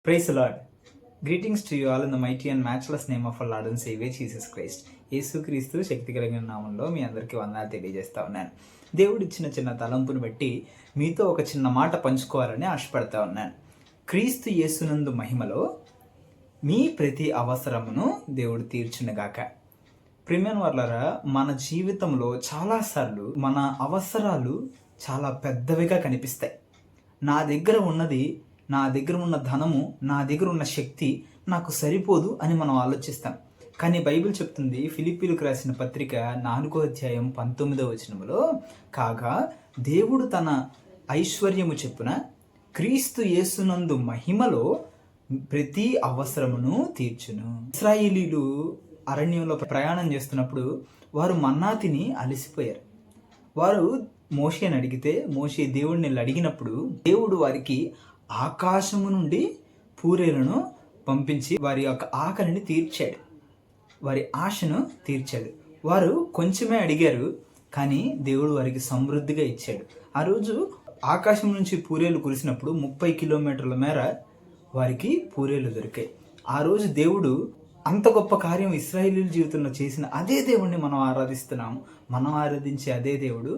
Praise the Lord. Greetings to you all in the mighty and matchless name of our Lord and Savior Jesus Christ. యేసుక్రీస్తు శక్తి కలిగిన నామంలో మీ అందరికీ వందనాలు తెలియజేస్తా ఉన్నాను. దేవుడు ఇచ్చిన చిన్న తలంపును బట్టి మీతో ఒక చిన్న మాట పంచుకోవాలని ఆశపడతా ఉన్నాను. క్రీస్తు యేసునందు మహిమలో మీ ప్రతి అవసరమును దేవుడు తీర్చునుగాక. ప్రియమైన వారలారా, మన జీవితంలో చాలాసార్లు మన అవసరాలు చాలా పెద్దవిగా కనిపిస్తాయి. నా దగ్గర ఉన్న ధనము, నా దగ్గర ఉన్న శక్తి నాకు సరిపోదు అని మనం ఆలోచిస్తాం. కానీ బైబిల్ చెప్తుంది, ఫిలిప్పీలకు రాసిన పత్రిక 4వ అధ్యాయం 19వ వచనములో, కాగా దేవుడు తన ఐశ్వర్యము చెప్పున క్రీస్తు యేసునందు మహిమలో ప్రతి అవసరమును తీర్చును. ఇశ్రాయేలీలు అరణ్యంలో ప్రయాణం చేస్తున్నప్పుడు వారు మన్నా తిని అలసిపోయారు. వారు మోషేని అడిగితే, మోషే దేవుడిని అడిగినప్పుడు దేవుడు వారికి ఆకాశము నుండి పూరేలను పంపించి వారి యొక్క ఆకలిని తీర్చాడు, వారి ఆశను తీర్చాడు. వారు కొంచెమే అడిగారు, కానీ దేవుడు వారికి సమృద్ధిగా ఇచ్చాడు. ఆ రోజు ఆకాశం నుంచి పూరేలు కురిసినప్పుడు 30 కిలోమీటర్ల మేర వారికి పూరేలు దొరికాయి. ఆ రోజు దేవుడు అంత గొప్ప కార్యం ఇశ్రాయేలీయుల జీవితంలో చేసిన అదే దేవుడిని మనం ఆరాధిస్తున్నాము. మనం ఆరాధించే అదే దేవుడు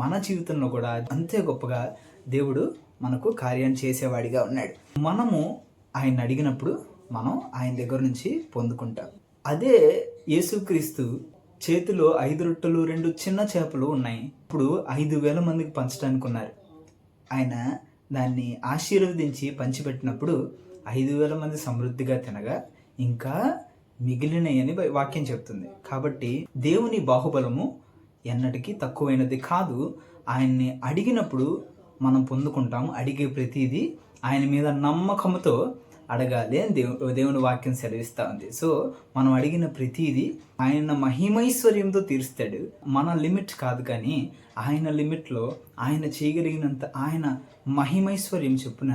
మన జీవితంలో కూడా అంతే గొప్పగా దేవుడు మనకు కార్యం చేసేవాడిగా ఉన్నాడు. మనము ఆయన అడిగినప్పుడు మనం ఆయన దగ్గర నుంచి పొందుకుంటాం. అదే యేసుక్రీస్తు చేతిలో 5 రొట్టెలు 2 చిన్న చేపలు ఉన్నాయి. ఇప్పుడు 5,000 మందికి పంచడానికి ఉన్నారు. ఆయన దాన్ని ఆశీర్వదించి పంచిపెట్టినప్పుడు 5,000 మంది సమృద్ధిగా తినగా ఇంకా మిగిలినయని వాక్యం చెప్తుంది. కాబట్టి దేవుని బాహుబలము ఎన్నటికీ తక్కువైనది కాదు. ఆయన్ని అడిగినప్పుడు మనం పొందుకుంటాము. అడిగే ప్రతిదీ ఆయన మీద నమ్మకంతో అడగాలి అని దేవుని వాక్యం సెలవిస్తూ ఉంది. సో మనం అడిగిన ప్రతిదీ ఆయన మహిమైశ్వర్యంతో తీరుస్తాడు. మన లిమిట్ కాదు, కానీ ఆయన లిమిట్లో ఆయన చేయగలిగినంత ఆయన మహిమైశ్వర్యం చొప్పున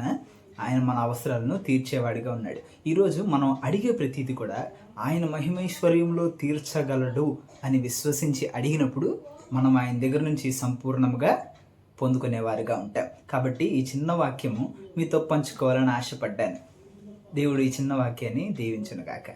ఆయన మన అవసరాలను తీర్చేవాడిగా ఉన్నాడు. ఈరోజు మనం అడిగే ప్రతిదీ కూడా ఆయన మహిమైశ్వర్యంలో తీర్చగలడు అని విశ్వసించి అడిగినప్పుడు మనం ఆయన దగ్గర నుంచి సంపూర్ణంగా పొందుకునేవారుగా ఉంటాం. కాబట్టి ఈ చిన్న వాక్యము మీతో పంచుకోవాలని ఆశపడ్డాను. దేవుడు ఈ చిన్న వాక్యాన్ని దీవించునుగాక.